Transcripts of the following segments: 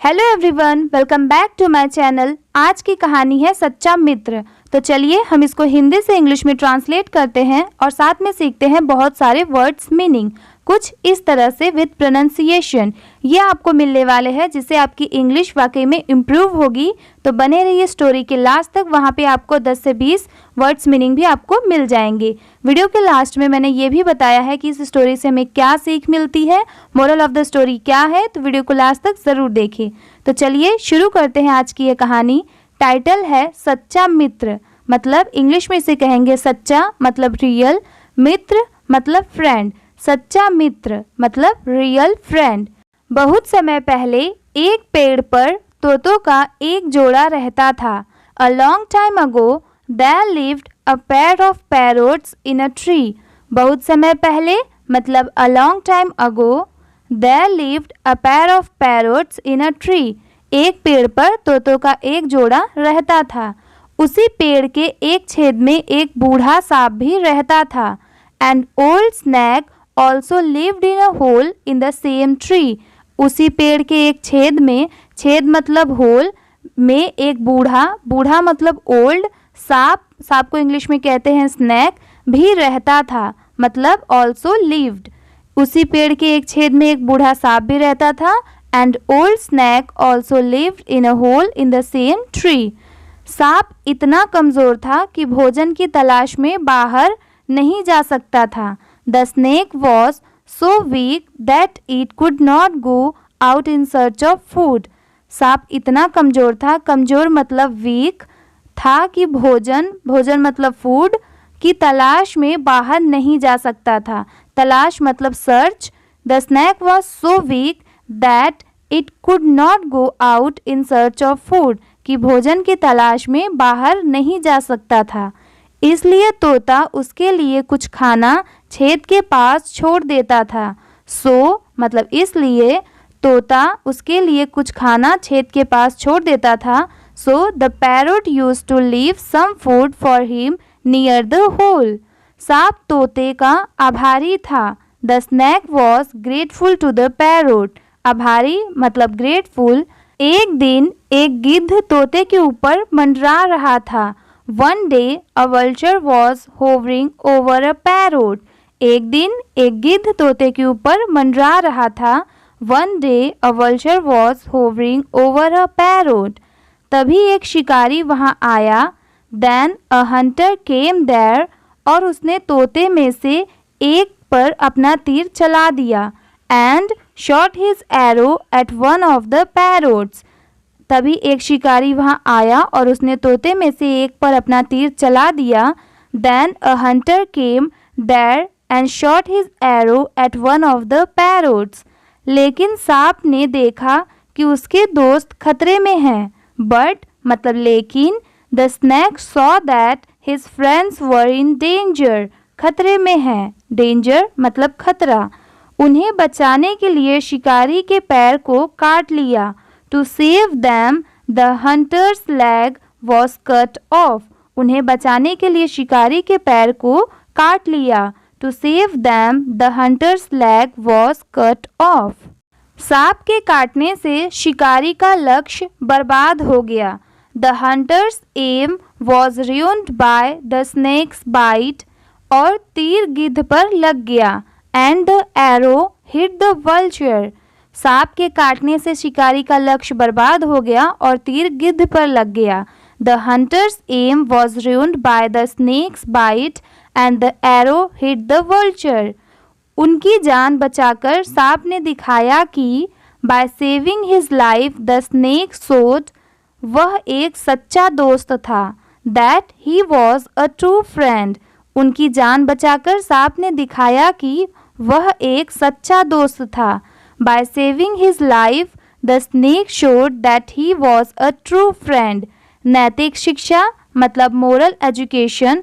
Hello everyone, welcome back to my channel. आज की कहानी है सच्चा मित्र। तो चलिए हम इसको हिंदी से इंग्लिश में ट्रांसलेट करते हैं और साथ में सीखते हैं बहुत सारे वर्ड्स मीनिंग कुछ इस तरह से विद प्रोनाउंसिएशन। ये आपको मिलने वाले हैं जिससे आपकी इंग्लिश वाकई में इम्प्रूव होगी। तो बने रहिए स्टोरी के लास्ट तक, वहाँ पे आपको 10 से 20 वर्ड्स मीनिंग भी आपको मिल जाएंगे। वीडियो के लास्ट में मैंने ये भी बताया है कि इस स्टोरी से हमें क्या सीख मिलती है, मोरल ऑफ द स्टोरी क्या है। तो वीडियो को लास्ट तक ज़रूर देखें। तो चलिए शुरू करते हैं आज की ये कहानी। टाइटल है सच्चा मित्र, मतलब इंग्लिश में इसे कहेंगे सच्चा मतलब रियल, मित्र मतलब फ्रेंड। सच्चा मित्र मतलब रियल फ्रेंड। बहुत समय पहले एक पेड़ पर तोतों का एक जोड़ा रहता था। A long time ago there lived a pair of parrots in a tree. बहुत समय पहले मतलब a long time ago there lived a pair of parrots in a tree. एक पेड़ पर तोतों का एक जोड़ा रहता था। उसी पेड़ के एक छेद में एक बूढ़ा सांप भी रहता था। And old snake also lived in a hole in the same tree. उसी पेड़ के एक छेद में, छेद मतलब होल, में एक बूढ़ा मतलब ओल्ड, सांप को इंग्लिश में कहते हैं स्नैक, भी रहता था, मतलब ऑल्सो लिव्ड। उसी पेड़ के एक छेद में एक बूढ़ा सांप भी रहता था। And old snake also lived in a hole in the same tree. सांप इतना कमज़ोर था कि भोजन की तलाश में बाहर नहीं जा सकता था। The snake was so weak that it could not go out in search of food. सांप इतना कमज़ोर था, कमज़ोर मतलब वीक, था कि भोजन मतलब फूड की तलाश में बाहर नहीं जा सकता था। तलाश मतलब search. The snake was so weak that it could not go out in search of food. कि भोजन की तलाश में बाहर नहीं जा सकता था, इसलिए तोता उसके लिए कुछ खाना छेद के पास छोड़ देता था। मतलब इसलिए तोता उसके लिए कुछ खाना छेद के पास छोड़ देता था। The parrot used to leave some food for him near the hole. सांप तोते का आभारी था। The snake was grateful to the parrot. आभारी मतलब ग्रेटफुल। एक दिन एक गिद्ध तोते के ऊपर मंडरा रहा था। One day a vulture was hovering over a parrot. एक दिन एक गिद्ध तोते के ऊपर मंडरा रहा था। One day a vulture was hovering over a parrot. तभी एक शिकारी वहाँ आया। Then a hunter came there. और उसने तोते में से एक पर अपना तीर चला दिया। And shot his arrow at one of the parrots. तभी एक शिकारी वहाँ आया और उसने तोते में से एक पर अपना तीर चला दिया। Then a hunter came there and shot his arrow at one of the parrots. लेकिन सांप ने देखा कि उसके दोस्त खतरे में हैं। But मतलब लेकिन the snake saw that his friends were in danger. खतरे में हैं। Danger मतलब खतरा। उन्हें बचाने के लिए शिकारी के पैर को काट लिया। To save them, the hunter's leg was cut off. उन्हें बचाने के लिए शिकारी के पैर को काट लिया। To save them, the hunter's leg was cut off. सांप के काटने से शिकारी का लक्ष्य बर्बाद हो गया। The hunter's aim was ruined by the snake's bite. और तीर गिद्ध पर लग गया। And the arrow hit the vulture. सांप के काटने से शिकारी का लक्ष्य बर्बाद हो गया और तीर गिद्ध पर लग गया। The hunter's aim was ruined by the snake's bite and the arrow hit the vulture. उनकी जान बचाकर सांप ने दिखाया कि by saving his life the snake showed वह एक सच्चा दोस्त था। That he was a true friend. उनकी जान बचाकर सांप ने दिखाया कि वह एक सच्चा दोस्त था। By saving his life, the snake showed that he was a true friend. नैतिक शिक्षा मतलब मोरल एजुकेशन।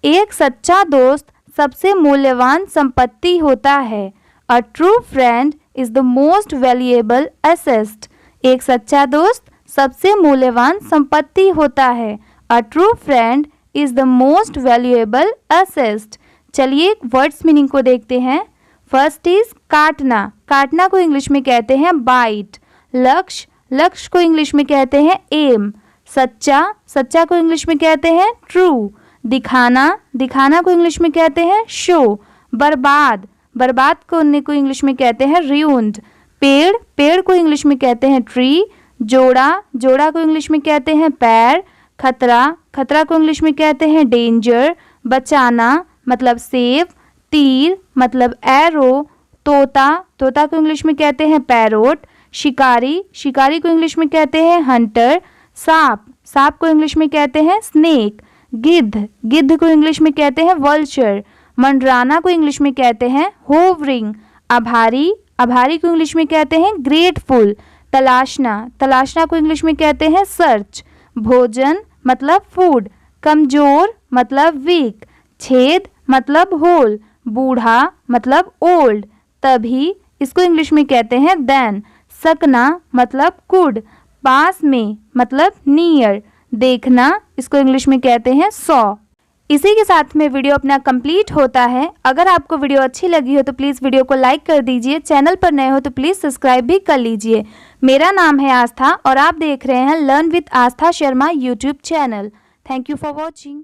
एक सच्चा दोस्त सबसे मूल्यवान संपत्ति होता है। A true friend is the most valuable asset. एक सच्चा दोस्त सबसे मूल्यवान संपत्ति होता है। A true friend is the most valuable asset. चलिए वर्ड्स मीनिंग को देखते हैं। फर्स्ट इज काटना। काटना को इंग्लिश में कहते हैं बाइट। लक्ष्य लक्ष्य को इंग्लिश में कहते हैं एम। सच्चा, सच्चा को इंग्लिश में कहते हैं ट्रू। दिखाना, दिखाना को इंग्लिश में कहते हैं शो। बर्बाद, बर्बाद करने को इंग्लिश में कहते हैं ruined। पेड़, पेड़ को इंग्लिश में कहते हैं ट्री। जोड़ा, जोड़ा को इंग्लिश में कहते हैं पैर। खतरा, खतरा को इंग्लिश में कहते हैं डेंजर। बचाना मतलब सेव। तीर मतलब एरो। तोता, तोता को इंग्लिश में कहते हैं पैरोट। शिकारी, शिकारी को इंग्लिश में कहते हैं हंटर। सांप, सांप को इंग्लिश में कहते हैं स्नेक। गिद्ध, गिद्ध को इंग्लिश में कहते हैं वल्चर। मंडराना को इंग्लिश में कहते हैं होवरिंग। आभारी, आभारी को इंग्लिश में कहते हैं ग्रेटफुल। तलाशना, तलाशना को इंग्लिश में कहते हैं सर्च। भोजन मतलब फूड। कमजोर मतलब वीक। छेद मतलब होल। बूढ़ा मतलब ओल्ड। तभी, इसको इंग्लिश में कहते हैं देन। सकना मतलब कुड। पास में मतलब नियर। देखना, इसको इंग्लिश में कहते हैं सॉ। इसी के साथ में वीडियो अपना कंप्लीट होता है। अगर आपको वीडियो अच्छी लगी हो तो प्लीज़ वीडियो को लाइक कर दीजिए। चैनल पर नए हो तो प्लीज़ सब्सक्राइब भी कर लीजिए। मेरा नाम है आस्था और आप देख रहे हैं learn with Aastha Sharma YouTube channel. Thank you for watching.